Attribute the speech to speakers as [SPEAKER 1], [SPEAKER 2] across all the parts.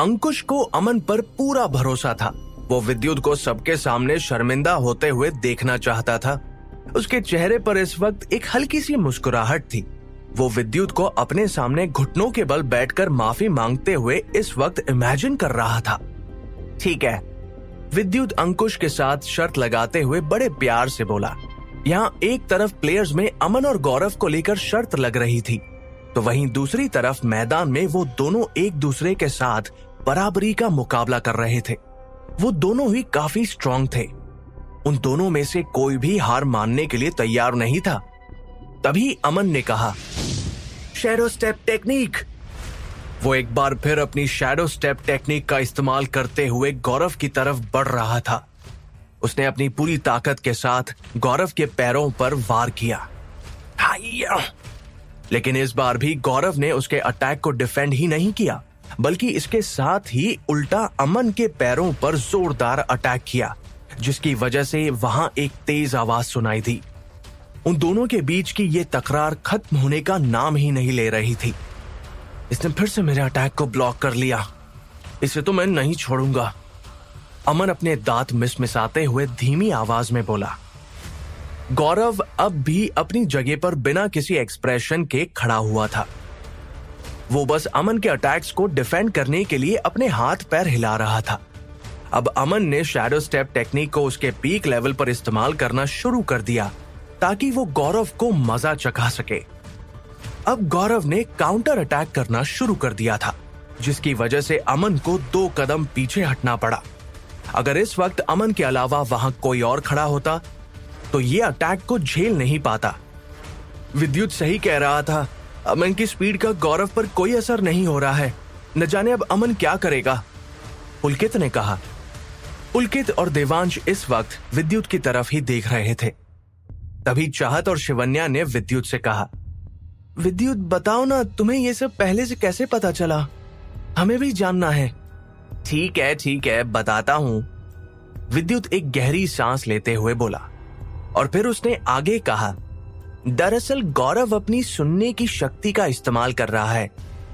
[SPEAKER 1] अंकुश को अमन पर पूरा भरोसा था। वो विद्युत को सबके सामने शर्मिंदा होते हुए देखना चाहता था। उसके चेहरे पर इस वक्त एक हल्की सी मुस्कुराहट थी। वो विद्युत को अपने सामने घुटनों के बल बैठकर माफी मांगते हुए इस वक्त इमेजिन कर रहा था। ठीक है, विद्युत अंकुश के साथ शर्त लगाते हुए बड़े प्यार से बोला। यहाँ एक तरफ प्लेयर्स में अमन और गौरव को लेकर शर्त लग रही थी, तो वहीं दूसरी तरफ मैदान में वो दोनों एक दूसरे के साथ बराबरी का मुकाबला कर रहे थे। वो दोनों ही काफी स्ट्रांग थे। उन दोनों में से कोई भी हार मानने के लिए तैयार नहीं था। तभी अमन ने कहा, शैडो स्टेप टेक्निक। वो एक बार फिर अपनी शैडो स्टेप टेक्निक का इस्तेमाल करते हुए गौरव की तरफ बढ़ रहा था। उसने अपनी पूरी ताकत के साथ गौरव के पैरों पर वार किया। लेकिन इस बार भी गौरव ने उसके अटैक को डिफेंड ही नहीं किया, बल्कि इसके साथ ही उल्टा अमन के पैरों पर जोरदार अटैक किया, जिसकी वजह से वहां एक तेज आवाज सुनाई दी। उन दोनों के बीच की ये तकरार खत्म होने का नाम ही नहीं ले रही थी। इसने फिर से मेरे अटैक को ब्लॉक कर लिया, इसे तो मैं नहीं छोड़ूंगा। अमन अपने दांत मिसमिसाते हुए धीमी आवाज में बोला। गौरव अब भी अपनी जगह पर बिना किसी एक्सप्रेशन के खड़ा हुआ था। वो बस अमन के अटैक्स को डिफेंड करने के लिए अपने हाथ पैर हिला रहा था। अब अमन ने शैडो स्टेप टेक्निक को उसके पीक लेवल पर इस्तेमाल करना शुरू कर दिया, ताकि वो गौरव को मजा चखा सके। अब गौरव ने काउंटर अटैक करना शुरू कर दिया था, जिसकी वजह से अमन को 2 कदम पीछे हटना पड़ा। अगर इस वक्त अमन के अलावा वहां कोई और खड़ा होता तो ये अटैक को झेल नहीं पाता। विद्युत सही कह रहा था, अमन की स्पीड का गौरव पर कोई असर नहीं हो रहा है। न जाने अब अमन क्या करेगा, पुलकित ने कहा। पुलकित और देवांश इस वक्त विद्युत की तरफ ही देख रहे थे। तभी चाहत और शिवन्या ने विद्युत से कहा, विद्युत बताओ ना, तुम्हें ये सब पहले से कैसे पता चला? हमें भी जानना है। ठीक है, बताता हूं। विद्युत एक गहरी सांस लेते हुए बोला और फिर उसने आगे कहा, दरअसल गौरव अपनी सुनने की शक्ति का इस्तेमाल कर रहा है,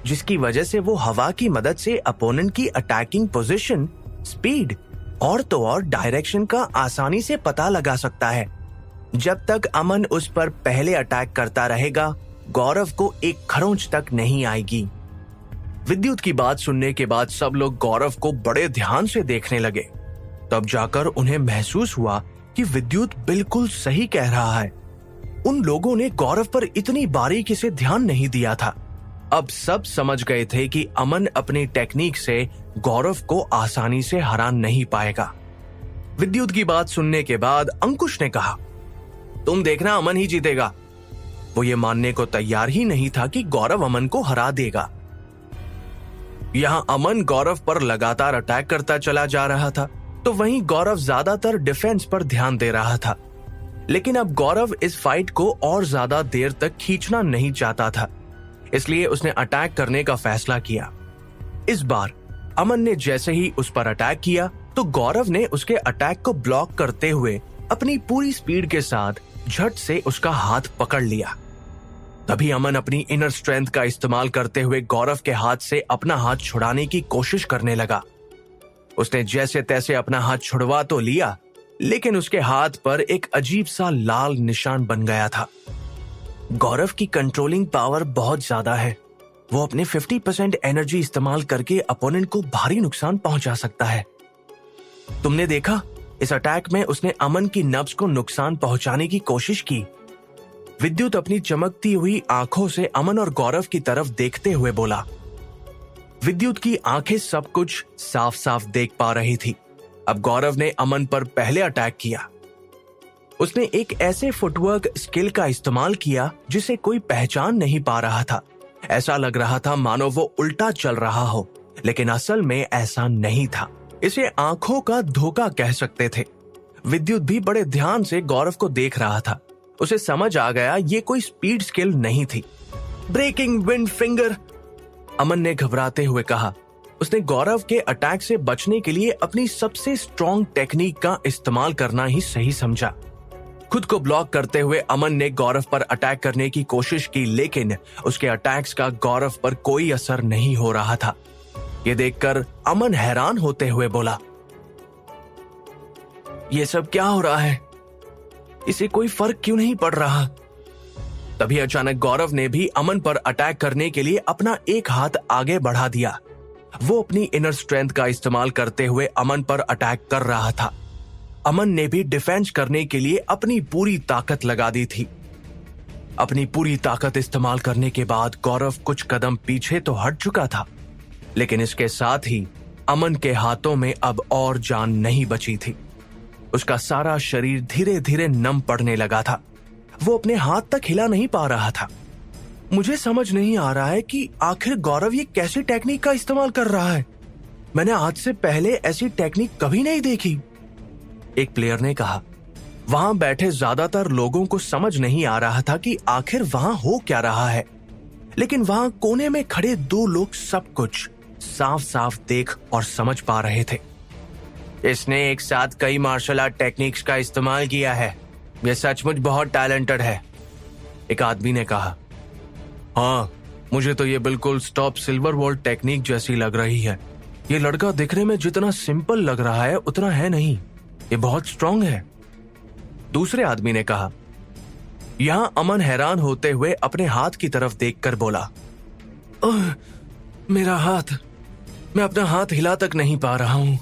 [SPEAKER 1] जिसकी वजह से वो हवा की मदद से अपोनेंट की अटैकिंग पोजीशन, स्पीड और तो और डायरेक्शन का आसानी से पता लगा सकता है। जब तक अमन उस पर पहले अटैक करता रहेगा, गौरव को एक खरोंच तक नहीं आएगी। विद्युत की बात सुनने के बाद सब लोग गौरव को बड़े ध्यान से देखने लगे। तब जाकर उन्हें महसूस हुआ कि विद्युत बिल्कुल सही कह रहा है। उन लोगों ने गौरव पर इतनी बारीकी से ध्यान नहीं दिया था। अब सब समझ गए थे कि अमन अपनी टेक्निक से गौरव को आसानी से हरा नहीं पाएगा। विद्युत की बात सुनने के बाद अंकुश ने कहा, तुम देखना अमन ही जीतेगा। वो ये मानने को तैयार ही नहीं था कि गौरव अमन को हरा देगा। यहां अमन गौरव पर लगातार अटैक करता चला जा रहा था, तो वहीं गौरव ज्यादातर डिफेंस पर ध्यान दे रहा था। लेकिन अब गौरव इस फाइट को और ज्यादा देर तक खींचना नहीं चाहता था, इसलिए उसने अटैक करने का फैसला किया। इस बार अमन ने जैसे ही उस पर अटैक किया, तो गौरव ने उसके अटैक को ब्लॉक करते हुए अपनी पूरी स्पीड के साथ झट से उसका हाथ पकड़ लिया। तभी अमन अपनी इनर स्ट्रेंथ का इस्तेमाल करते हुए गौरव के हाथ से अपना हाथ छुड़ाने की कोशिश करने लगा। उसने जैसे तैसे अपना हाथ छुड़वा तो लिया, लेकिन उसके हाथ पर एक अजीब सा लाल निशान बन गया था। गौरव की कंट्रोलिंग पावर बहुत ज्यादा है। वो अपने 50% एनर्जी इस्तेमाल करके अपोनेंट को भारी नुकसान पहुंचा सकता है। तुमने देखा, इस अटैक में उसने अमन की नब्ज को नुकसान पहुंचाने की कोशिश की। विद्युत अपनी चमकती हुई आंखों से अमन और गौरव की तरफ देखते हुए बोला। विद्युत की आंखें सब कुछ साफ साफ देख पा रही थी। अब गौरव ने अमन पर पहले अटैक किया। उसने एक ऐसे फुटवर्क स्किल का इस्तेमाल किया जिसे कोई पहचान नहीं पा रहा था। ऐसा लग रहा था मानो वो उल्टा चल रहा हो, लेकिन असल में ऐसा नहीं था। इसे आंखों का धोखा कह सकते थे। विद्युत भी बड़े ध्यान से गौरव को देख रहा था। उसे समझ आ गया ये कोई स्पीड स्किल नहीं थी। ब्रेकिंग विंड फिंगर, अमन ने घबराते हुए कहा। उसने गौरव के अटैक से बचने के लिए अपनी सबसे स्ट्रॉन्ग टेक्निक का इस्तेमाल करना ही सही समझा। खुद को ब्लॉक करते हुए अमन ने गौरव पर अटैक करने की कोशिश की, लेकिन उसके अटैक्स का गौरव पर कोई असर नहीं हो रहा था। ये देखकर अमन हैरान होते हुए बोला, ये सब क्या हो रहा है? इसे कोई फर्क क्यों नहीं पड़ रहा? तभी अचानक गौरव ने भी अमन पर अटैक करने के लिए अपना एक हाथ आगे बढ़ा दिया। वो अपनी इनर स्ट्रेंथ का इस्तेमाल करते हुए अमन पर अटैक कर रहा था। अमन ने भी डिफेंस करने के लिए अपनी पूरी ताकत लगा दी थी। अपनी पूरी ताकत इस्तेमाल करने के बाद गौरव कुछ कदम पीछे तो हट चुका था, लेकिन इसके साथ ही अमन के हाथों में अब और जान नहीं बची थी। उसका सारा शरीर धीरे धीरे नम पड़ने लगा था। वो अपने हाथ तक हिला नहीं पा रहा था। मुझे समझ नहीं आ रहा है कि आखिर गौरव ये कैसी टेक्निक का इस्तेमाल कर रहा है। मैंने आज से पहले ऐसी टेक्निक कभी नहीं देखी, एक प्लेयर ने कहा। वहां बैठे ज्यादातर लोगों को समझ नहीं आ रहा था कि आखिर वहां हो क्या रहा है, लेकिन वहां कोने में खड़े दो लोग सब कुछ साफ साफ देख और समझ पा रहे थे। इसने एक साथ कई मार्शल आर्ट टेक्निक्स का इस्तेमाल किया है। यह सचमुच बहुत टैलेंटेड है, एक आदमी ने कहा। हाँ, मुझे तो ये बिल्कुल स्टॉप सिल्वर वॉल टेक्निक जैसी लग रही है। ये लड़का दिखने में जितना सिंपल लग रहा है उतना है नहीं, ये बहुत स्ट्रांग है, दूसरे आदमी ने कहा। यहां अमन हैरान होते हुए अपने हाथ की तरफ देखकर बोला, मेरा हाथ, मैं अपना हाथ हिला तक नहीं पा रहा हूं,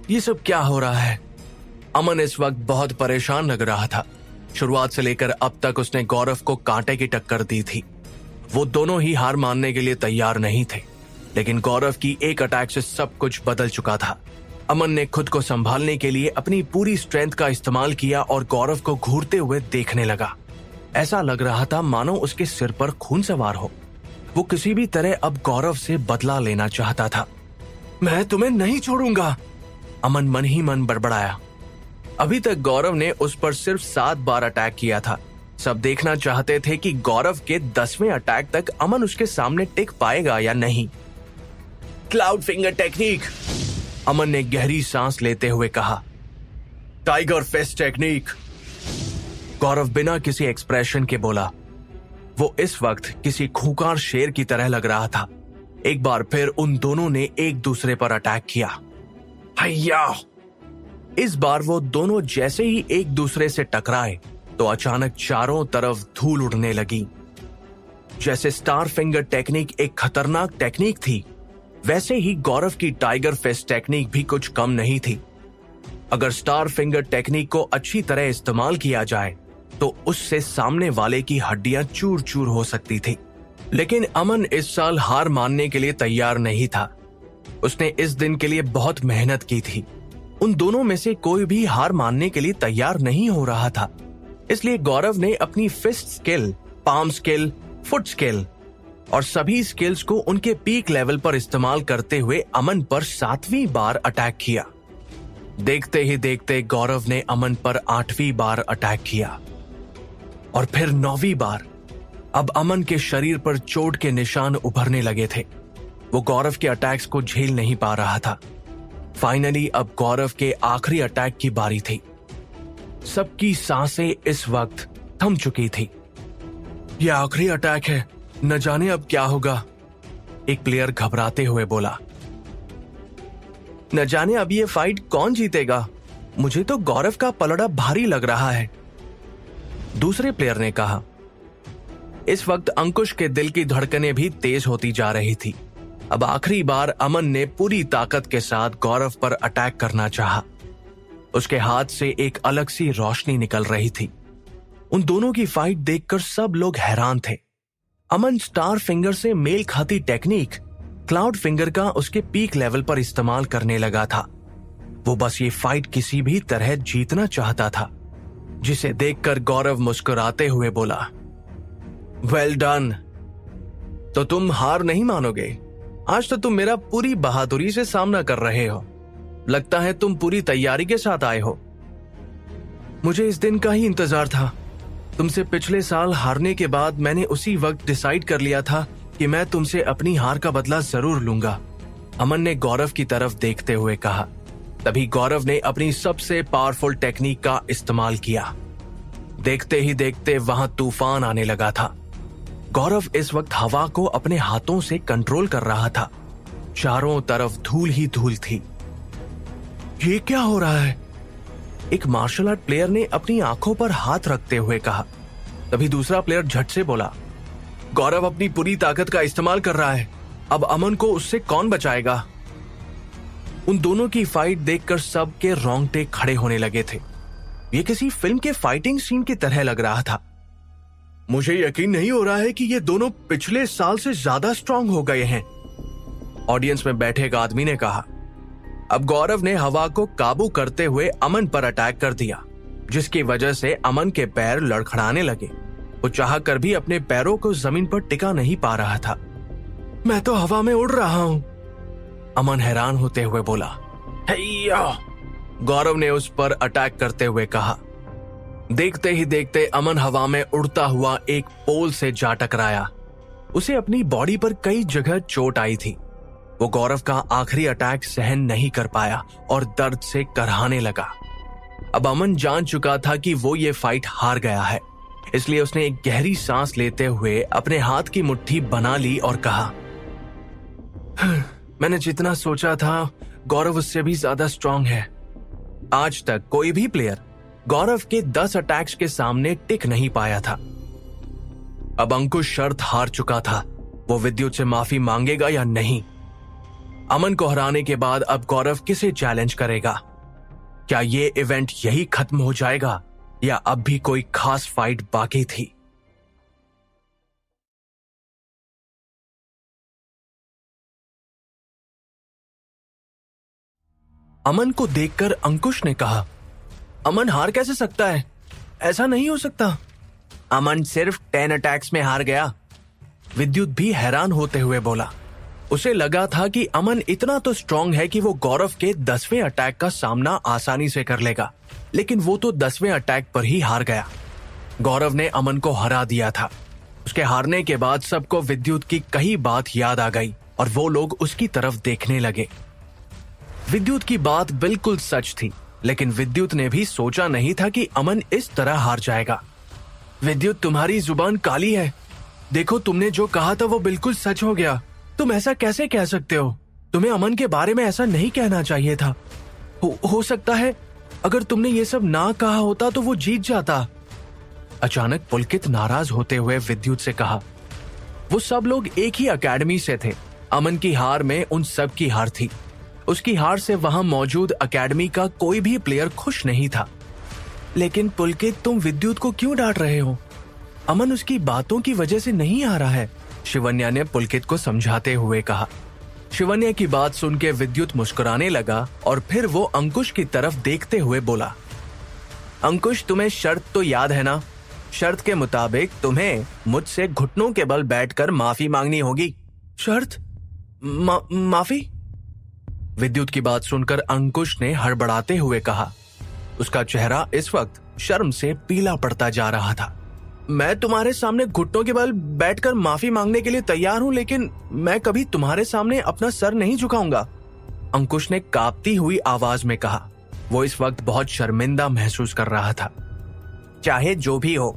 [SPEAKER 1] ये सब क्या हो रहा है? अमन इस वक्त बहुत परेशान लग रहा था। शुरुआत से लेकर अब तक उसने गौरव को कांटे की टक्कर दी थी। वो दोनों ही हार मानने के लिए तैयार नहीं थे, लेकिन गौरव की एक अटैक से सब कुछ बदल चुका था। अमन ने खुद को संभालने के लिए अपनी पूरी स्ट्रेंथ का इस्तेमाल किया और गौरव को घूरते हुए देखने लगा। ऐसा लग रहा था मानो उसके सिर पर खून सवार हो। वो किसी भी तरह अब गौरव से बदला लेना चाहता था। मैं तुम्हें नहीं छोड़ूंगा, अमन मन ही मन बड़बड़ाया। अभी तक गौरव ने उस पर सिर्फ 7 बार अटैक किया था। सब देखना चाहते थे कि गौरव के 10वें अटैक तक अमन उसके सामने टिक पाएगा या नहीं। क्लाउड फिंगर टेक्निक, अमन ने गहरी सांस लेते हुए कहा। टाइगर फिस्ट टेक्निक, गौरव बिना किसी एक्सप्रेशन के बोला। वो इस वक्त किसी खूंखार शेर की तरह लग रहा था। एक बार फिर उन दोनों ने एक दूसरे पर अटैक किया। हैया! इस बार वो दोनों जैसे ही एक दूसरे से टकराए तो अचानक चारों तरफ धूल उड़ने लगी। जैसे स्टार फिंगर टेक्निक एक खतरनाक टेक्निक थी, वैसे ही गौरव की टाइगर फिस्ट टेक्निक भी कुछ कम नहीं थी। अगर स्टार फिंगर टेक्निक को अच्छी तरह इस्तेमाल किया जाए तो उससे सामने वाले की हड्डियां चूर चूर हो सकती थी। लेकिन अमन इस साल हार मानने के लिए तैयार नहीं था। उसने इस दिन के लिए बहुत मेहनत की थी। उन दोनों में से कोई भी हार मानने के लिए तैयार नहीं हो रहा था। इसलिए गौरव ने अपनी fist skill, palm skill, foot skill और सभी स्किल्स को उनके पीक लेवल पर इस्तेमाल करते हुए अमन पर 7वीं बार अटैक किया। देखते ही देखते गौरव ने अमन पर 8वीं बार अटैक किया और फिर 9वीं बार। अब अमन के शरीर पर चोट के निशान उभरने लगे थे। वो गौरव के अटैक्स को झेल नहीं पा रहा था। फाइनली अब गौरव के आखिरी अटैक की बारी थी। सबकी सांसें इस वक्त थम चुकी थी। यह आखिरी अटैक है, न जाने अब क्या होगा, एक प्लेयर घबराते हुए बोला। न जाने अब ये फाइट कौन जीतेगा, मुझे तो गौरव का पलड़ा भारी लग रहा है, दूसरे प्लेयर ने कहा। इस वक्त अंकुश के दिल की धड़कनें भी तेज होती जा रही थी। अब आखिरी बार अमन ने पूरी ताकत के साथ गौरव पर अटैक करना चाहा। उसके हाथ से एक अलग सी रोशनी निकल रही थी। उन दोनों की फाइट देखकर सब लोग हैरान थे। अमन स्टार फिंगर से मेल खाती टेक्निक क्लाउड फिंगर का उसके पीक लेवल पर इस्तेमाल करने लगा था। वो बस ये फाइट किसी भी तरह जीतना चाहता था, जिसे देखकर गौरव मुस्कुराते हुए बोला, वेल डन। तो तुम हार नहीं मानोगे? आज तो तुम मेरा पूरी बहादुरी से सामना कर रहे हो। लगता है तुम पूरी तैयारी के साथ आए हो। मुझे इस दिन का ही इंतजार था। तुमसे पिछले साल हारने के बाद मैंने उसी वक्त डिसाइड कर लिया था कि मैं तुमसे अपनी हार का बदला जरूर लूंगा, अमन ने गौरव की तरफ देखते हुए कहा। तभी गौरव ने अपनी सबसे पावरफुल टेक्निक का इस्तेमाल किया। देखते ही देखते वहां तूफान आने लगा था। गौरव इस वक्त हवा को अपने हाथों से कंट्रोल कर रहा था। चारों तरफ धूल ही धूल थी। ये क्या हो रहा है? एक मार्शल आर्ट प्लेयर ने अपनी आंखों पर हाथ रखते हुए कहा। तभी दूसरा प्लेयर झट से बोला, गौरव अपनी पूरी ताकत का इस्तेमाल कर रहा है, अब अमन को उससे कौन बचाएगा? उन दोनों की फाइट देखकर सबके रोंगटे खड़े होने लगे थे। ये किसी फिल्म के फाइटिंग सीन की तरह लग रहा था। मुझे यकीन नहीं हो रहा है कि ये दोनों पिछले साल से ज्यादा स्ट्रांग हो गए हैं, ऑडियंस में बैठे एक आदमी ने कहा। अब गौरव ने हवा को काबू करते हुए अमन पर अटैक कर दिया, जिसकी वजह से अमन के पैर लड़खड़ाने लगे। वो चाहकर भी अपने पैरों को जमीन पर टिका नहीं पा रहा था। मैं तो हवा में उड़ रहा हूं, अमन हैरान होते हुए बोला। हैया, गौरव ने उस पर अटैक करते हुए कहा। देखते ही देखते अमन हवा में उड़ता हुआ एक पोल से जा टकराया। उसे अपनी बॉडी पर कई जगह चोट आई थी। वो गौरव का आखिरी अटैक सहन नहीं कर पाया और दर्द से करहाने लगा। अब अमन जान चुका था कि वो ये फाइट हार गया है, इसलिए उसने एक गहरी सांस लेते हुए अपने हाथ की मुट्ठी बना ली और कहा, मैंने जितना सोचा था गौरव उससे भी ज्यादा स्ट्रांग है। आज तक कोई भी प्लेयर गौरव के 10 अटैक्स के सामने टिक नहीं पाया था। अब अंकुश शर्त हार चुका था। वो विद्युत से माफी मांगेगा या नहीं? अमन को हराने के बाद अब गौरव किसे चैलेंज करेगा? क्या ये इवेंट यही खत्म हो जाएगा या अब भी कोई खास फाइट बाकी थी? अमन को देखकर अंकुश ने कहा, अमन हार कैसे सकता है? ऐसा नहीं हो सकता। अमन सिर्फ 10 अटैक्स में हार गया, विद्युत भी हैरान होते हुए बोला। उसे लगा था कि अमन इतना तो स्ट्रांग है कि वो गौरव के 10वें अटैक का सामना आसानी से कर लेगा, लेकिन वो तो 10वें अटैक पर ही हार गया। गौरव ने अमन को हरा दिया था। उसके हारने के बाद सबको विद्युत की कई बात याद आ गई और वो लोग उसकी तरफ देखने लगे। विद्युत की बात बिल्कुल सच थी, लेकिन विद्युत ने भी सोचा नहीं था कि अमन इस तरह हार जाएगा। विद्युत, तुम्हारी जुबान काली है। देखो, तुमने जो कहा था वो बिल्कुल सच हो गया। तुम ऐसा कैसे कह सकते हो? तुम्हें अमन के बारे में ऐसा नहीं कहना चाहिए था। हो सकता है अगर तुमने ये सब ना कहा होता तो वो जीत जाता। अचानक पुलकित नाराज होते हुए विद्युत से कहा। वो सब लोग एक ही अकेडमी से थे। अमन की हार में उन सब की हार थी। उसकी हार से वहां मौजूद अकेडमी का कोई भी प्लेयर खुश नहीं था। लेकिन पुलकित, तुम विद्युत को क्यों डांट रहे हो? अमन उसकी बातों की वजह से नहीं आ रहा है, शिवन्या ने पुलकित को समझाते हुए कहा। शिवन्या की बात सुन के विद्युत मुस्कुराने लगा और फिर वो अंकुश की तरफ देखते हुए बोला, अंकुश, तुम्हें शर्त तो याद है ना? शर्त के मुताबिक तुम्हें मुझसे घुटनों के बल बैठकर माफी मांगनी होगी। शर्त? माफी? विद्युत की बात सुनकर अंकुश ने हड़बड़ाते हुए कहा। उसका चेहरा इस वक्त शर्म से पीला पड़ता जा रहा था। मैं तुम्हारे सामने घुटनों के बल बैठकर माफी मांगने के लिए तैयार हूं, लेकिन मैं कभी तुम्हारे सामने अपना सर नहीं झुकाऊंगा, अंकुश ने कांपती हुई आवाज में कहा। वो इस वक्त बहुत शर्मिंदा महसूस कर रहा था। चाहे जो भी हो,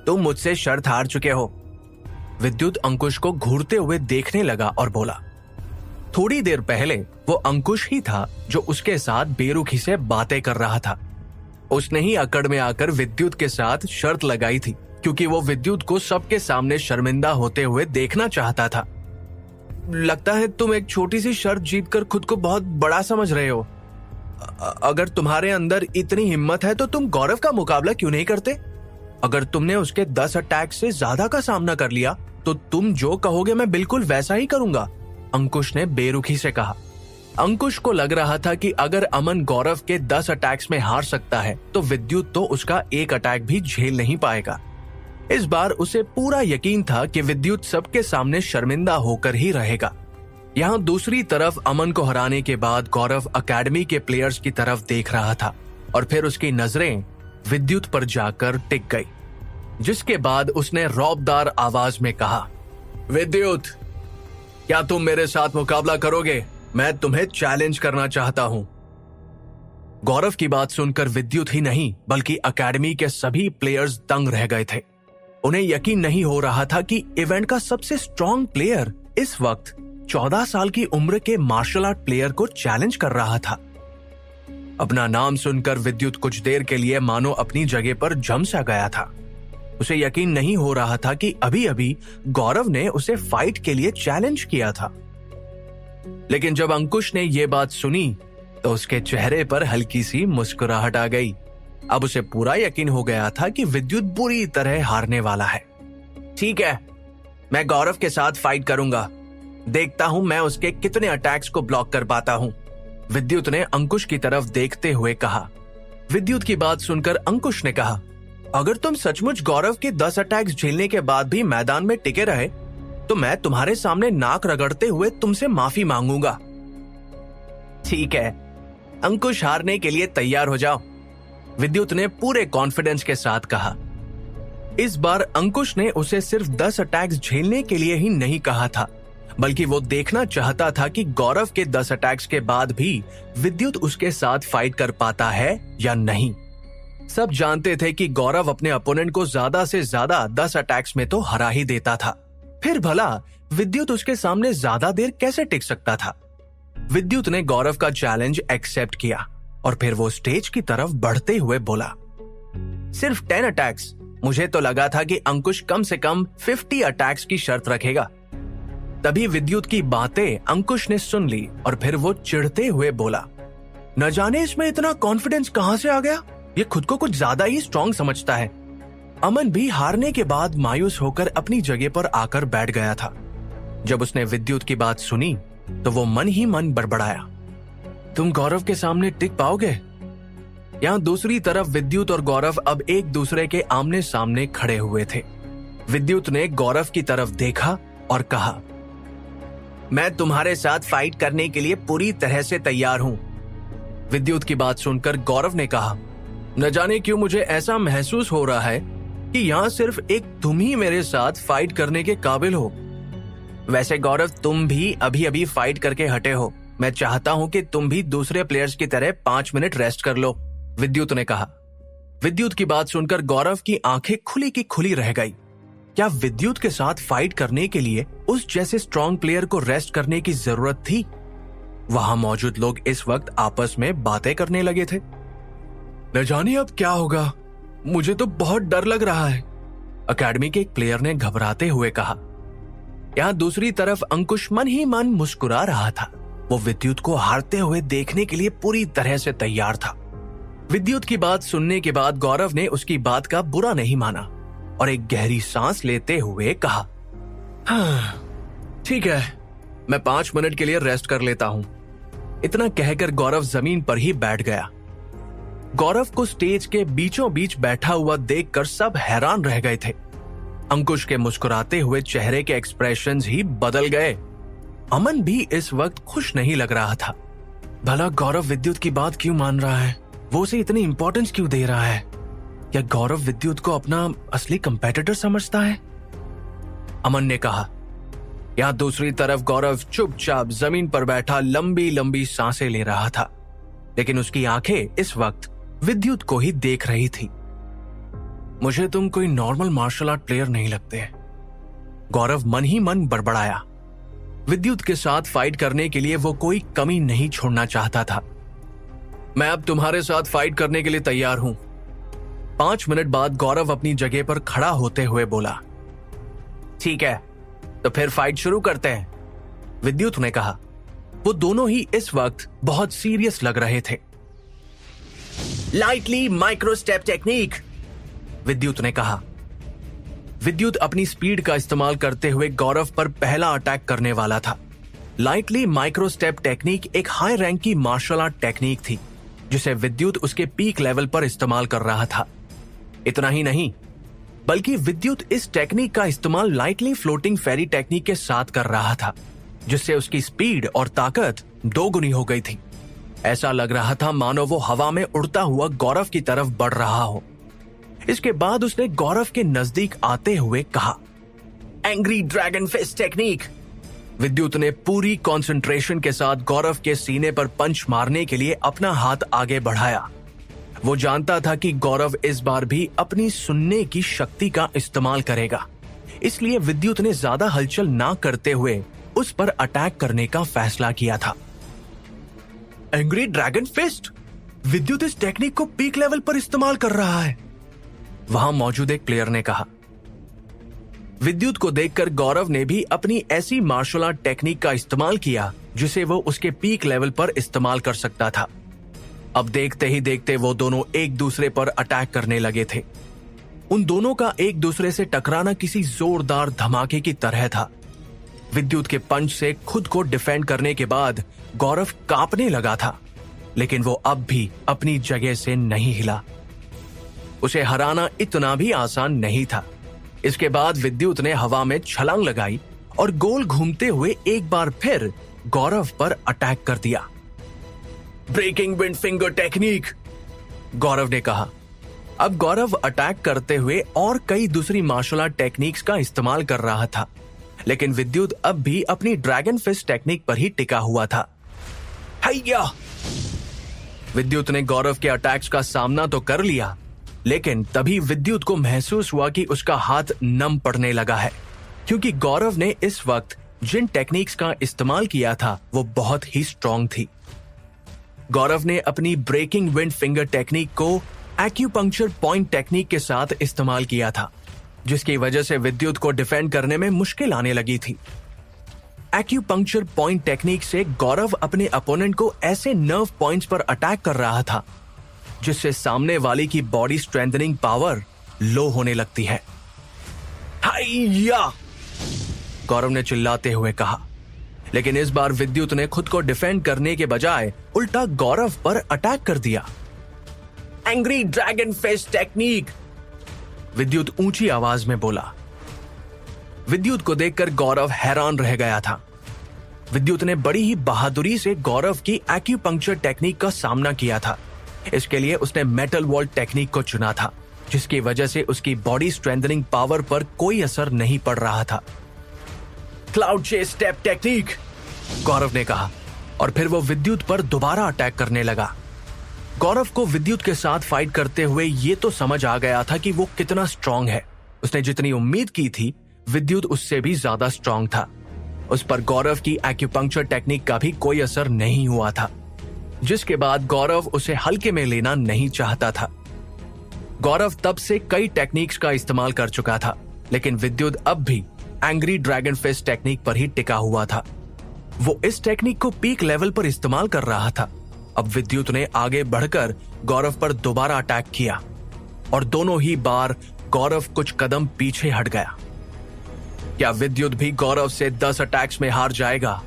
[SPEAKER 1] तुम मुझसे शर्त हार चुके हो। विद्युत अंकुश को घूरते हुए देखने लगा और बोला। थोड़ी देर पहले वो अंकुश ही था जो उसके साथ बेरुखी से बातें कर रहा था। उसने ही अकड़ में आकर विद्युत के साथ शर्त लगाई थी, क्योंकि वो विद्युत को सबके सामने शर्मिंदा होते हुए देखना चाहता था। लगता है तुम एक छोटी सी शर्त जीतकर खुद को बहुत बड़ा समझ रहे हो। अगर तुम्हारे अंदर इतनी हिम्मत है तो तुम गौरव का मुकाबला क्यों नहीं करते? अगर तुमने उसके 10 अटैक से ज्यादा का सामना कर लिया तो तुम जो कहोगे मैं बिल्कुल वैसा ही करूंगा, अंकुश ने बेरुखी से कहा। अंकुश को लग रहा था कि अगर अमन गौरव के 10 अटैक्स में हार सकता है तो विद्युत तो उसका एक अटैक भी झेल नहीं पाएगा। इस बार उसे पूरा यकीन था कि विद्युत सबके सामने शर्मिंदा होकर ही रहेगा। यहाँ दूसरी तरफ अमन को हराने के बाद गौरव अकेडमी के प्लेयर्स की तरफ देख रहा था और फिर उसकी नजरें विद्युत पर जाकर टिक गई, जिसके बाद उसने रौबदार आवाज में कहा, विद्युत, क्या तुम मेरे साथ मुकाबला करोगे? मैं तुम्हें चैलेंज करना चाहता हूं। गौरव की बात सुनकर विद्युत ही नहीं बल्कि अकेडमी के सभी प्लेयर्स दंग रह गए थे। उन्हें यकीन नहीं हो रहा था कि इवेंट का सबसे स्ट्रॉन्ग प्लेयर इस वक्त 14 साल की उम्र के मार्शल आर्ट प्लेयर को चैलेंज कर रहा था। अपना नाम सुनकर विद्युत कुछ देर के लिए मानो अपनी जगह पर जम सा गया था। उसे यकीन नहीं हो रहा था कि अभी अभी गौरव ने उसे फाइट के लिए चैलेंज किया था। लेकिन जब अंकुश ने यह बात सुनी तो उसके चेहरे पर हल्की सी मुस्कुराहट आ गई। अब उसे पूरा यकीन हो गया था कि विद्युत बुरी तरह हारने वाला है। ठीक है, मैं गौरव के साथ फाइट करूंगा। देखता हूं मैं उसके कितने अटैक्स को ब्लॉक कर पाता हूं, विद्युत ने अंकुश की तरफ देखते हुए कहा। विद्युत की बात सुनकर अंकुश ने कहा, अगर तुम सचमुच गौरव के 10 अटैक्स झेलने के बाद भी मैदान में टिके रहे तो मैं तुम्हारे सामने नाक रगड़ते हुए तुमसे माफी मांगूंगा। ठीक है, अंकुश हारने के लिए तैयार हो जाओ, विद्युत ने पूरे कॉन्फिडेंस के साथ कहा। इस बार अंकुश ने उसे सिर्फ 10 अटैक्स झेलने के लिए ही नहीं कहा था, बल्कि वो देखना चाहता था कि गौरव के 10 अटैक्स के बाद भी विद्युत उसके साथ फाइट कर पाता है या नहीं। सब जानते थे कि गौरव अपने अपोनेंट को ज्यादा से ज्यादा 10 अटैक्स में तो हरा ही देता था, फिर भला विद्युत उसके सामने ज्यादा देर कैसे टिक सकता था। विद्युत ने गौरव का चैलेंज एक्सेप्ट किया और फिर वो स्टेज की तरफ बढ़ते हुए बोला, सिर्फ 10 अटैक्स? मुझे तो लगा था कि अंकुश कम से कम 50 अटैक्स की शर्त रखेगा। तभी विद्युत की बातें अंकुश ने सुन ली और फिर वो चिढ़ते हुए बोला, न जाने इसमें इतना कॉन्फिडेंस कहां से आ गया, ये खुद को कुछ ज्यादा ही स्ट्रॉन्ग समझता है। अमन भी हारने के बाद मायूस होकर अपनी जगह पर आकर बैठ गया था। जब उसने विद्युत की बात सुनी तो वो मन ही मन बड़बड़ाया, तुम गौरव के सामने टिक पाओगे? यहाँ दूसरी तरफ विद्युत और गौरव अब एक दूसरे के आमने सामने खड़े हुए थे। विद्युत ने गौरव की तरफ देखा और कहा, मैं तुम्हारे साथ फाइट करने के लिए पूरी तरह से तैयार हूं। विद्युत की बात सुनकर गौरव ने कहा, न जाने क्यों मुझे ऐसा महसूस हो रहा है कि यहाँ सिर्फ एक तुम ही मेरे साथ फाइट करने के काबिल हो। वैसे गौरव, तुम भी अभी अभी फाइट करके हटे हो। मैं चाहता हूं कि तुम भी दूसरे प्लेयर्स की तरह 5 मिनट रेस्ट कर लो, विद्युत ने कहा। विद्युत की बात सुनकर गौरव की आंखें खुली की खुली रह गई। क्या विद्युत के साथ फाइट करने के लिए उस जैसे स्ट्रॉन्ग प्लेयर को रेस्ट करने की जरूरत थी? वहां मौजूद लोग इस वक्त आपस में बातें करने लगे थे। न जाने अब क्या होगा, मुझे तो बहुत डर लग रहा है, अकेडमी के एक प्लेयर ने घबराते हुए कहा। यहाँ दूसरी तरफ अंकुश मन ही मन मुस्कुरा रहा था। वो विद्युत को हारते हुए देखने के लिए पूरी तरह से तैयार था। विद्युत की बात सुनने के बाद गौरव ने उसकी बात का बुरा नहीं माना और एक गहरी सांस लेते हुए कहा, हाँ, ठीक है, मैं 5 मिनट के लिए रेस्ट कर लेता हूं। इतना कहकर गौरव जमीन पर ही बैठ गया। गौरव को स्टेज के बीचों बीच बैठा हुआ देखकर सब हैरान रह गए थे। अंकुश के मुस्कुराते हुए चेहरे के एक्सप्रेशंस ही बदल गए। अमन भी इस वक्त खुश नहीं लग रहा था। भला गौरव विद्युत की बात क्यों मान रहा है? वो उसे इतनी इंपॉर्टेंस क्यों दे रहा है? क्या गौरव विद्युत को अपना असली कंपेटिटर समझता है? अमन ने कहा। यहाँ दूसरी तरफ गौरव चुपचाप जमीन पर बैठा लंबी लंबी सांसें ले रहा था, लेकिन उसकी आंखें इस वक्त विद्युत को ही देख रही थी। मुझे तुम कोई नॉर्मल मार्शल आर्ट प्लेयर नहीं लगते, गौरव मन ही मन बड़बड़ाया। विद्युत के साथ फाइट करने के लिए वो कोई कमी नहीं छोड़ना चाहता था। मैं अब तुम्हारे साथ फाइट करने के लिए तैयार हूं। 5 मिनट बाद गौरव अपनी जगह पर खड़ा होते हुए बोला, ठीक है, तो फिर फाइट शुरू करते हैं, विद्युत ने कहा। वो दोनों ही इस वक्त बहुत सीरियस लग रहे थे। लाइटली माइक्रो स्टेप टेक्निक, विद्युत ने कहा। विद्युत अपनी स्पीड का इस्तेमाल करते हुए गौरव पर पहला अटैक करने वाला था। लाइटली माइक्रो स्टेप टेक्निक एक हाई रैंक की मार्शल आर्ट टेक्निक थी, जिसे विद्युत उसके पीक लेवल पर इस्तेमाल कर रहा था। इतना ही नहीं, बल्कि विद्युत इस टेक्निक का इस्तेमाल लाइटली फ्लोटिंग फेरी टेक्निक के साथ कर रहा था, जिससे उसकी स्पीड और ताकत 2 गुनी हो गई थी। ऐसा लग रहा था मानो वो हवा में उड़ता हुआ गौरव की तरफ बढ़ रहा हो। इसके बाद उसने गौरव के नजदीक आते हुए कहा, एंग्री ड्रैगन फिस्ट टेक्निक। विद्युत ने पूरी कंसंट्रेशन के साथ गौरव के सीने पर पंच मारने के लिए अपना हाथ आगे बढ़ाया। वो जानता था कि गौरव इस बार भी अपनी सुनने की शक्ति का इस्तेमाल करेगा, इसलिए विद्युत ने ज्यादा हलचल ना करते हुए उस पर अटैक करने का फैसला किया था। एंग्री ड्रैगन फिस्ट, विद्युत इस टेक्निक को पीक लेवल पर इस्तेमाल कर रहा है, वहां मौजूद एक प्लेयर ने कहा। विद्युत को देखकर गौरव ने भी अपनी ऐसी मार्शल आर्ट टेक्निक का इस्तेमाल किया जिसे वो उसके पीक लेवल पर इस्तेमाल कर सकता था। अब देखते ही देखते वो दोनों एक दूसरे पर अटैक करने लगे थे। उन दोनों का एक दूसरे से टकराना किसी जोरदार धमाके की तरह था। विद्युत के पंच से खुद को डिफेंड करने के बाद गौरव कांपने लगा था, लेकिन वो अब भी अपनी जगह से नहीं हिला। उसे हराना इतना भी आसान नहीं था। इसके बाद विद्युत ने हवा में छलांग लगाई और गोल घूमते हुए एक बार फिर गौरव पर अटैक कर दिया। Breaking wind finger technique, Gaurav ने कहा। अब गौरव अटैक करते हुए और कई दूसरी मार्शल आर्ट टेक्निक्स का इस्तेमाल कर रहा था, लेकिन विद्युत अब भी अपनी ड्रैगन फिस्ट टेक्निक पर ही टिका हुआ था। हैया! विद्युत ने गौरव के अटैक्स का सामना तो कर लिया, लेकिन तभी विद्युत को महसूस हुआ कि उसका हाथ नम पड़ने लगा है, क्योंकि गौरव ने इस वक्त जिन टेक्निक्स का इस्तेमाल किया था वो बहुत ही स्ट्रांग थी। गौरव ने अपनी ब्रेकिंग विंड फिंगर टेक्निक को एक्यूपंक्चर पॉइंट टेक्निक के साथ इस्तेमाल किया था, जिसकी वजह से विद्युत को डिफेंड करने में मुश्किल आने लगी थी। एक्यूपंक्चर पॉइंट टेक्निक से गौरव अपने अपोनेंट को ऐसे नर्व पॉइंट्स पर अटैक कर रहा था जिससे सामने वाले की बॉडी स्ट्रेंथनिंग पावर लो होने लगती है। हाइया! गौरव ने चिल्लाते हुए कहा, लेकिन इस बार विद्युत ने खुद को डिफेंड करने के बजाय उल्टा गौरव पर अटैक कर दिया। एंग्री ड्रैगन फिस्ट टेक्निक, विद्युत ऊंची आवाज में बोला। विद्युत को देखकर गौरव हैरान रह गया था। विद्युत ने बड़ी ही बहादुरी से गौरव की एक्यूपंक्चर टेक्निक का सामना किया था। इसके लिए उसने मेटल वॉल टेक्निक को चुना था, जिसकी वजह से उसकी बॉडी स्ट्रेंथनिंग पावर पर कोई असर नहीं पड़ रहा था। Cloud chess step technique, Gaurav ने कहा, और फिर वो विद्युत पर दोबारा अटैक करने लगा। गौरव को विद्युत के साथ फाइट करते हुए ये तो समझ आ गया था कि वो कितना स्ट्रांग है। उसने जितनी उम्मीद की थी, विद्युत उससे भी ज्यादा स्ट्रांग था। उस पर गौरव की एक्यूपंक्चर टेक्निक का भी कोई असर नहीं हुआ था, जिसके बाद गौरव उसे हल्के में लेना नहीं चाहता था। गौरव तब से कई टेक्निक्स का इस्तेमाल कर चुका था, लेकिन विद्युत अब भी एंग्री ड्रैगन फिस्ट टेक्निक पर ही टिका हुआ था। वो इस टेक्निक को पीक लेवल पर इस्तेमाल कर रहा था। अब विद्युत ने आगे बढ़कर गौरव पर दोबारा अटैक किया और दोनों ही बार गौरव कुछ कदम पीछे हट गया। क्या विद्युत भी गौरव से 10 अटैक्स में हार जाएगा?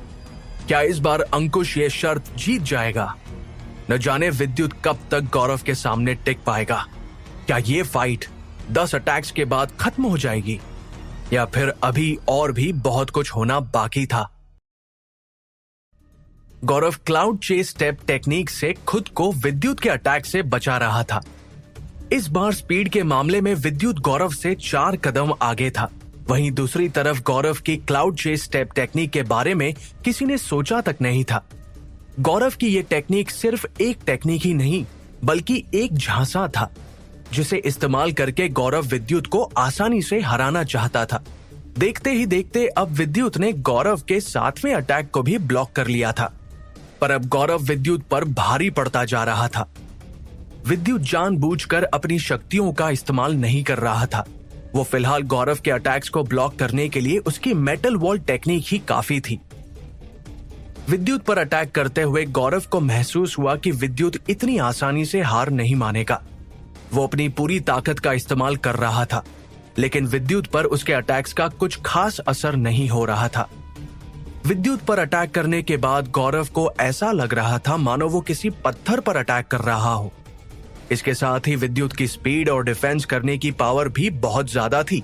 [SPEAKER 1] क्या इस बार अंकुश ये शर्त जीत जाएगा? न जाने विद्युत कब तक गौरव के सामने टिक पाएगा। क्या ये फाइट 10 अटैक्स के बाद खत्म हो जाएगी, या फिर अभी और भी बहुत कुछ होना बाकी था? गौरव क्लाउड चेस स्टेप टेक्निक से खुद को विद्युत के अटैक से बचा रहा था। इस बार स्पीड के मामले में विद्युत गौरव से 4 कदम आगे था। वहीं दूसरी तरफ गौरव की क्लाउड चेस स्टेप टेक्निक के बारे में किसी ने सोचा तक नहीं था। गौरव की यह टेक्निक सिर्फ एक टेक्निक ही नहीं, बल्कि एक झांसा था, जिसे इस्तेमाल करके गौरव विद्युत को आसानी से हराना चाहता था। देखते ही देखते अब विद्युत ने गौरव के 7वें अटैक को भी ब्लॉक कर लिया था, पर अब गौरव विद्युत पर भारी पड़ता जा रहा था। विद्युत जानबूझकर अपनी शक्तियों का इस्तेमाल नहीं कर रहा था। वो फिलहाल गौरव के अटैक्स को ब्लॉक करने के लिए उसकी मेटल वॉल टेक्निक ही काफी थी। विद्युत पर अटैक करते हुए गौरव को महसूस हुआ कि विद्युत इतनी आसानी से हार नहीं मानेगा। वो अपनी पूरी ताकत का इस्तेमाल कर रहा था, लेकिन विद्युत पर उसके अटैक्स का कुछ खास असर नहीं हो रहा था। विद्युत पर अटैक करने के बाद गौरव को ऐसा लग रहा था मानो वो किसी पत्थर पर अटैक कर रहा हो। इसके साथ ही विद्युत की स्पीड और डिफेंस करने की पावर भी बहुत ज्यादा थी।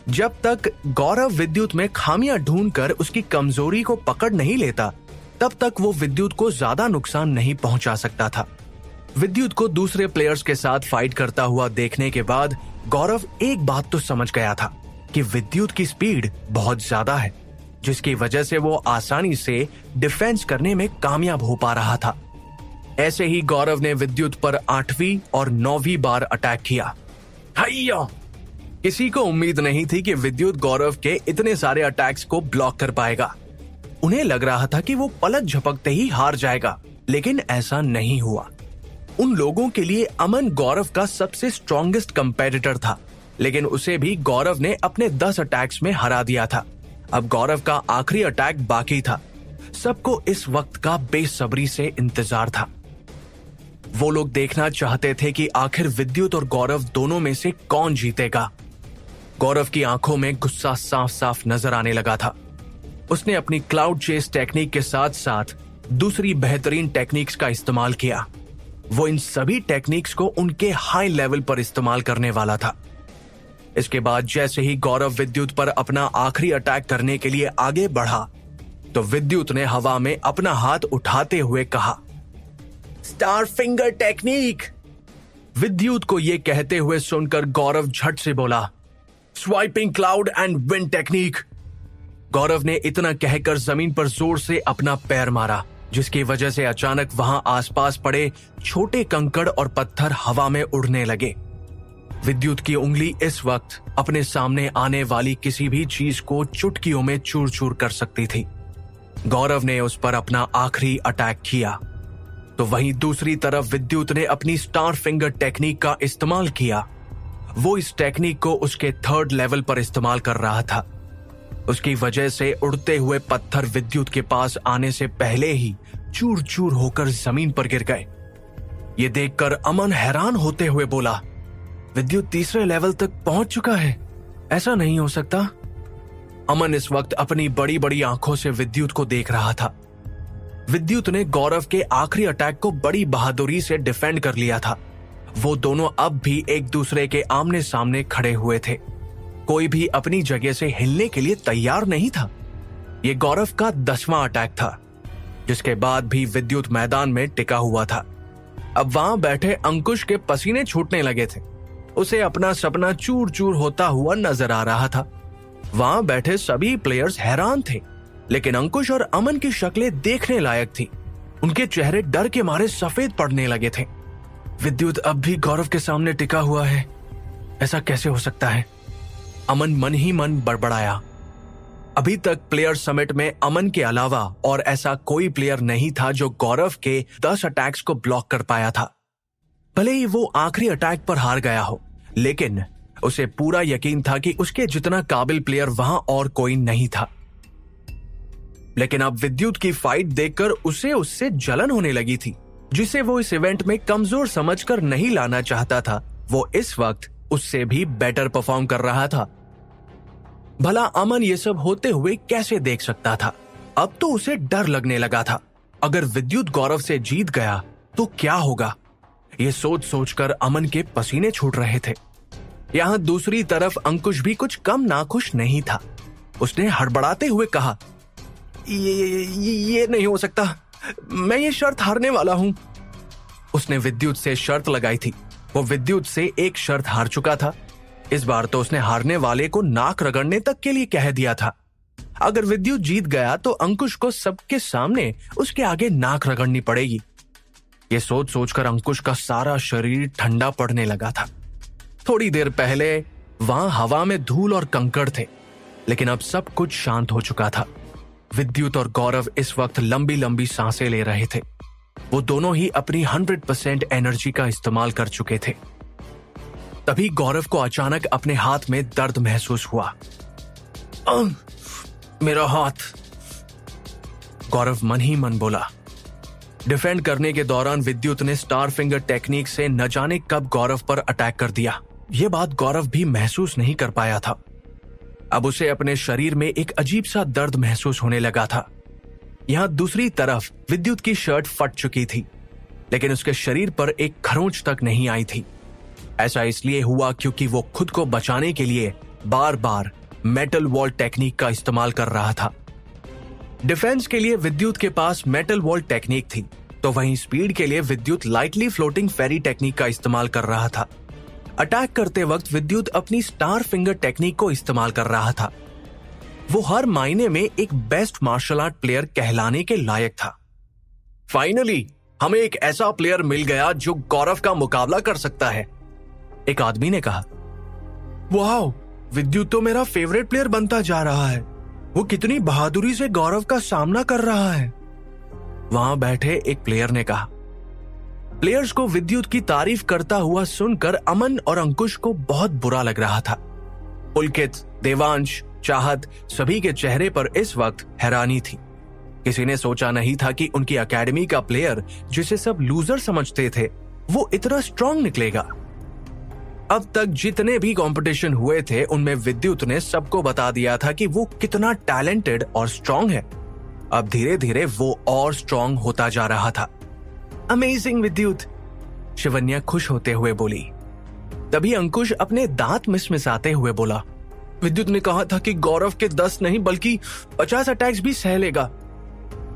[SPEAKER 1] जब तक गौरव विद्युत में खामियां ढूंढकर उसकी कमजोरी को पकड़ नहीं लेता, तब तक वो विद्युत को ज्यादा नुकसान नहीं पहुंचा सकता था। विद्युत को दूसरे प्लेयर्स के साथ फाइट करता हुआ देखने के बाद गौरव एक बात तो समझ गया था कि विद्युत की स्पीड बहुत ज्यादा है, जिसकी वजह से वो आसानी से डिफेंस करने में कामयाब हो पा रहा था। ऐसे ही गौरव ने विद्युत पर 8वीं और 9वीं बार अटैक किया। हैया! किसी को उम्मीद नहीं थी कि विद्युत गौरव के इतने सारे अटैक्स को ब्लॉक कर पाएगा। उन्हें लग रहा था कि वो पलक झपकते ही हार जाएगा, लेकिन ऐसा नहीं हुआ। उन लोगों के लिए अमन गौरव का सबसे स्ट्रॉन्गेस्ट कंपेटिटर था, लेकिन उसे भी गौरव ने अपने 10 अटैक्स में हरा दिया था। अब गौरव का आखिरी अटैक बाकी था। सबको इस वक्त का बेसब्री से इंतजार था। वो लोग देखना चाहते थे कि आखिर विद्युत और गौरव दोनों में से कौन जीतेगा। गौरव की आंखों में गुस्सा साफ साफ नजर आने लगा था। उसने अपनी क्लाउड चेस टेक्निक के साथ साथ दूसरी बेहतरीन टेक्निक्स का इस्तेमाल किया। वो इन सभी टेक्निक्स को उनके हाई लेवल पर इस्तेमाल करने वाला था। इसके बाद जैसे ही गौरव विद्युत पर अपना आखिरी अटैक करने के लिए आगे बढ़ा, तो विद्युत ने हवा में अपना हाथ उठाते हुए कहा, स्टार फिंगर टेक्निक। विद्युत को यह कहते हुए सुनकर गौरव झट से बोला, swiping cloud and wind technique. Gaurav ने इतना कहकर जमीन पर जोर से अपना पैर मारा, जिसकी वजह से अचानक वहां आसपास पड़े छोटे कंकड़ और पत्थर हवा में उड़ने लगे। विद्युत की उंगली इस वक्त अपने सामने आने वाली किसी भी चीज को चुटकियों में चूर चूर कर सकती थी। गौरव ने उस पर अपना आखिरी अटैक किया, तो वहीं दूसरी तरफ विद्युत ने अपनी स्टार फिंगर टेक्निक का इस्तेमाल किया। वो इस टेक्निक को उसके 3rd लेवल पर इस्तेमाल कर रहा था। उसकी वजह से उड़ते हुए पत्थर विद्युत के पास आने से पहले ही चूर चूर होकर जमीन पर गिर गए। ये देखकर अमन हैरान होते हुए बोला, विद्युत 3रे लेवल तक पहुंच चुका है, ऐसा नहीं हो सकता। अमन इस वक्त अपनी बड़ी बड़ी आंखों से विद्युत को देख रहा था। विद्युत ने गौरव के आखिरी अटैक को बड़ी बहादुरी से डिफेंड कर लिया था। वो दोनों अब भी एक दूसरे के आमने सामने खड़े हुए थे। कोई भी अपनी जगह से हिलने के लिए तैयार नहीं था। ये गौरव का 10वां अटैक था, जिसके बाद भी विद्युत मैदान में टिका हुआ था। अब वहां बैठे अंकुश के पसीने छूटने लगे थे। उसे अपना सपना चूर चूर होता हुआ नजर आ रहा था। वहां बैठे सभी प्लेयर्स हैरान थे, लेकिन अंकुश और अमन की शक्लें देखने लायक थी। उनके चेहरे डर के मारे सफेद पड़ने लगे थे। विद्युत अब भी गौरव के सामने टिका हुआ है, ऐसा कैसे हो सकता है? अमन मन ही मन बड़बड़ाया। अभी तक प्लेयर समिट में अमन के अलावा और ऐसा कोई प्लेयर नहीं था जो गौरव के 10 अटैक्स को ब्लॉक कर पाया था। भले ही वो आखिरी अटैक पर हार गया हो, लेकिन उसे पूरा यकीन था कि उसके जितना काबिल प्लेयर वहां और कोई नहीं था। लेकिन अब विद्युत की फाइट देखकर उसे उससे जलन होने लगी थी, जिसे वो इस इवेंट में कमजोर समझकर नहीं लाना चाहता था। वो इस वक्त उससे भी बेटर परफॉर्म कर रहा था। भला अमन ये सब होते हुए कैसे देख सकता था? अब तो उसे डर लगने लगा था। अगर विद्युत गौरव से जीत गया तो क्या होगा? ये सोच सोचकर अमन के पसीने छूट रहे थे। यहां दूसरी तरफ अंकुश भी कुछ कम नाखुश नहीं था। उसने हड़बड़ाते हुए कहा, ये नहीं हो सकता, मैं ये शर्त हारने वाला हूं। उसने विद्युत से शर्त लगाई थी। वो विद्युत से एक शर्त हार चुका था। इस बार तो उसने हारने वाले को नाक रगड़ने तक के लिए कह दिया था। अगर विद्युत जीत गया तो अंकुश को सबके सामने उसके आगे नाक रगड़नी पड़ेगी। ये सोच सोचकर अंकुश का सारा शरीर ठंडा पड़ने लगा था। थोड़ी देर पहले वहां हवा में धूल और कंकड़ थे, लेकिन अब सब कुछ शांत हो चुका था। विद्युत और गौरव इस वक्त लंबी लंबी सांसें ले रहे थे। वो दोनों ही अपनी 100% एनर्जी का इस्तेमाल कर चुके थे। तभी गौरव को अचानक अपने हाथ में दर्द महसूस हुआ। मेरा हाथ, गौरव मन ही मन बोला। डिफेंड करने के दौरान विद्युत ने स्टार फिंगर टेक्निक से न जाने कब गौरव पर अटैक कर दिया। यह बात गौरव भी महसूस नहीं कर पाया था। अब उसे अपने शरीर में एक अजीब सा दर्द महसूस होने लगा था। यहां दूसरी तरफ विद्युत की शर्ट फट चुकी थी, लेकिन उसके शरीर पर एक खरोंच तक नहीं आई थी। ऐसा इसलिए हुआ क्योंकि वो खुद को बचाने के लिए बार बार मेटल वॉल टेक्निक का इस्तेमाल कर रहा था। डिफेंस के लिए विद्युत के पास मेटल वॉल टेक्निक थी, तो वहीं स्पीड के लिए विद्युत लाइटली फ्लोटिंग फेरी टेक्निक का इस्तेमाल कर रहा था। अटैक करते वक्त विद्युत अपनी स्टार फिंगर टेक्निक को इस्तेमाल कर रहा था। वो हर मायने में एक बेस्ट मार्शल आर्ट प्लेयर कहलाने के लायक था। फाइनली हमें एक ऐसा प्लेयर मिल गया जो गौरव का मुकाबला कर सकता है, एक आदमी ने कहा। वाह, विद्युत तो मेरा फेवरेट प्लेयर बनता जा रहा है। वो कितनी बहादुरी से गौरव का सामना कर रहा है, वहां बैठे एक प्लेयर ने कहा। प्लेयर्स को विद्युत की तारीफ करता हुआ सुनकर अमन और अंकुश को बहुत बुरा लग रहा था। पुलकित, देवांश, चाहत सभी के चेहरे पर इस वक्त हैरानी थी। किसी ने सोचा नहीं था कि उनकी एकेडमी का प्लेयर, जिसे सब लूजर समझते थे, वो इतना स्ट्रांग निकलेगा। अब तक जितने भी कंपटीशन हुए थे उनमें विद्युत ने सबको बता दिया था कि वो कितना टैलेंटेड और स्ट्रांग है। अब धीरे धीरे वो और स्ट्रांग होता जा रहा था। अमेजिंग विद्युत, शिवन्या खुश होते हुए बोली। तभी अंकुश अपने दांत मिसमिसाते हुए बोला, विद्युत ने कहा था कि गौरव के 10 नहीं बल्कि 50 अटैक्स भी सह लेगा।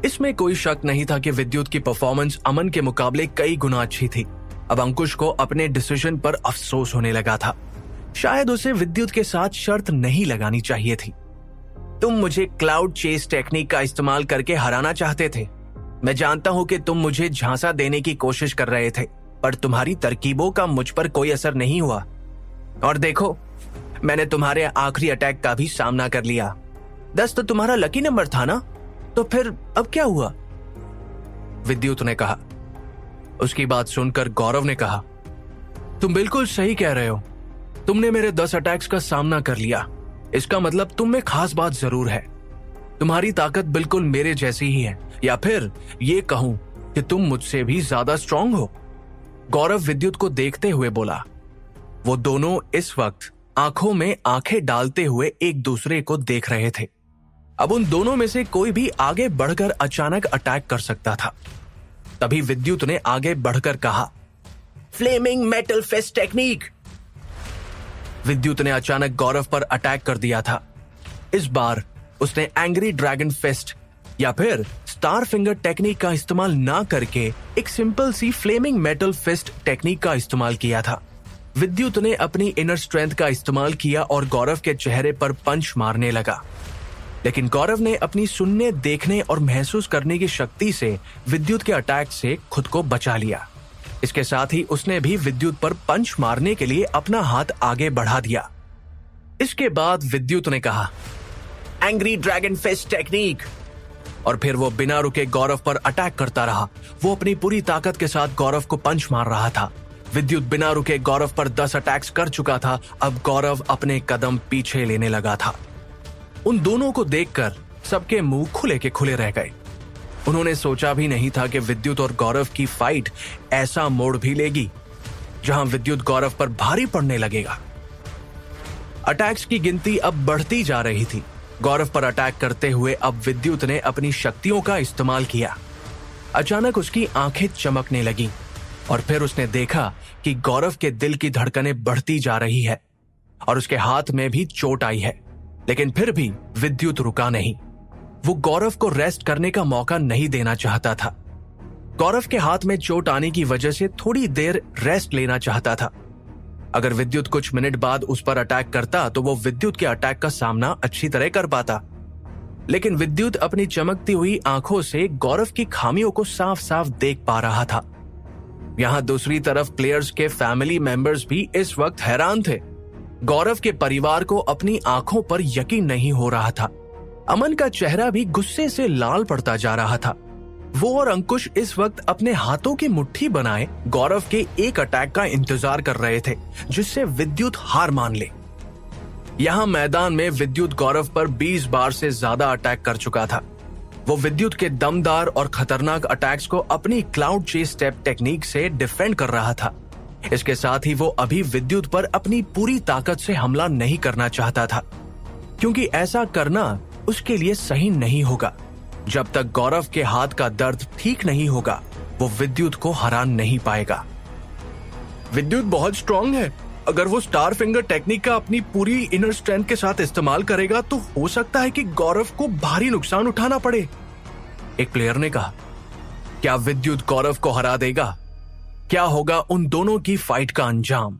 [SPEAKER 1] इसमें कोई शक नहीं था कि विद्युत की परफॉर्मेंस अमन के मुकाबले कई गुना अच्छी थी। अब अंकुश को अपने डिसीजन पर अफसोस होने लगा था। शायद उसे विद्युत के साथ शर्त नहीं लगानी चाहिए थी। तुम मुझे क्लाउड चेस टेक्निक का इस्तेमाल करके हराना चाहते थे। मैं जानता हूं कि तुम मुझे झांसा देने की कोशिश कर रहे थे, पर तुम्हारी तरकीबों का मुझ पर कोई असर नहीं हुआ। और देखो, मैंने तुम्हारे आखिरी अटैक का भी सामना कर लिया। 10 तो तुम्हारा लकी नंबर था ना, तो फिर अब क्या हुआ? विद्युत ने कहा। उसकी बात सुनकर गौरव ने कहा, तुम बिल्कुल सही कह रहे हो। तुमने मेरे 10 अटैक्स का सामना कर लिया, इसका मतलब तुम में खास बात जरूर है। तुम्हारी ताकत बिल्कुल मेरे जैसी ही है, या फिर ये कहूं कि तुम मुझसे भी ज्यादा स्ट्रांग हो। गौरव विद्युत को देखते हुए बोला। वो दोनों इस वक्त आंखों में आंखें डालते हुए एक दूसरे को देख रहे थे। अब उन दोनों में से कोई भी आगे बढ़कर अचानक अटैक कर सकता था। तभी विद्युत ने आगे बढ़कर कहा, फ्लेमिंग मेटल फिस्ट टेक्निक। विद्युत ने अचानक गौरव पर अटैक कर दिया था। इस बार उसने एंग्री ड्रैगन फिस्ट या फिर स्टार फिंगर टेक्निक का इस्तेमाल ना करके एक सिंपल सी फ्लेमिंग मेटल फिस्ट टेक्निक का इस्तेमाल किया था। विद्युत ने अपनी इनर स्ट्रेंथ का इस्तेमाल किया और गौरव के चेहरे पर पंच मारने लगा, लेकिन गौरव ने अपनी सुनने, देखने और महसूस करने की शक्ति से विद्युत के अटैक से खुद को बचा लिया। इसके साथ ही उसने भी विद्युत पर पंच मारने के लिए अपना हाथ आगे बढ़ा दिया। इसके बाद विद्युत ने कहा, एंग्री ड्रैगन फिस्ट टेक्निक, और फिर वो बिना रुके गौरव पर अटैक करता रहा। वो अपनी पूरी ताकत के साथ गौरव को पंच मार रहा था। विद्युत बिना रुके गौरव पर 10 अटैक्स कर चुका था। अब गौरव अपने कदम पीछे लेने लगा था। उन दोनों को देखकर सबके मुंह खुले के खुले रह गए। उन्होंने सोचा भी नहीं था कि विद्युत और गौरव की फाइट ऐसा मोड़ भी लेगी जहां विद्युत गौरव पर भारी पड़ने लगेगा। अटैक्स की गिनती अब बढ़ती जा रही थी। गौरव पर अटैक करते हुए अब विद्युत ने अपनी शक्तियों का इस्तेमाल किया। अचानक उसकी आंखें चमकने लगीं और फिर उसने देखा कि गौरव के दिल की धड़कनें बढ़ती जा रही है और उसके हाथ में भी चोट आई है, लेकिन फिर भी विद्युत रुका नहीं। वो गौरव को रेस्ट करने का मौका नहीं देना चाहता था। गौरव के हाथ में चोट आने की वजह से थोड़ी देर रेस्ट लेना चाहता था। अगर विद्युत कुछ मिनट बाद उस पर अटैक करता तो वो विद्युत के अटैक का सामना अच्छी तरह कर पाता, लेकिन विद्युत अपनी चमकती हुई आंखों से गौरव की खामियों को साफ साफ देख पा रहा था। यहां दूसरी तरफ प्लेयर्स के फैमिली मेंबर्स भी इस वक्त हैरान थे। गौरव के परिवार को अपनी आंखों पर यकीन नहीं हो रहा था। अमन का चेहरा भी गुस्से से लाल पड़ता जा रहा था। वो और अंकुश इस वक्त अपने हाथों की मुट्ठी बनाए गौरव के एक अटैक का इंतजार कर रहे थे जिससे विद्युत हार मान ले। यहां मैदान में विद्युत गौरव पर 20 बार से ज्यादा अटैक कर चुका था। वो विद्युत के दमदार और खतरनाक अटैक्स को अपनी क्लाउड चेस स्टेप टेक्निक से डिफेंड कर रहा था। इसके साथ ही वो अभी विद्युत पर अपनी पूरी ताकत से हमला नहीं करना चाहता था, क्योंकि ऐसा करना उसके लिए सही नहीं होगा। जब तक गौरव के हाथ का दर्द ठीक नहीं होगा वो विद्युत को हरा नहीं पाएगा। विद्युत बहुत स्ट्रांग है। अगर वो स्टार फिंगर टेक्निक का अपनी पूरी इनर स्ट्रेंथ के साथ इस्तेमाल करेगा तो हो सकता है कि गौरव को भारी नुकसान उठाना पड़े, एक प्लेयर ने कहा। क्या विद्युत गौरव को हरा देगा? क्या होगा उन दोनों की फाइट का अंजाम?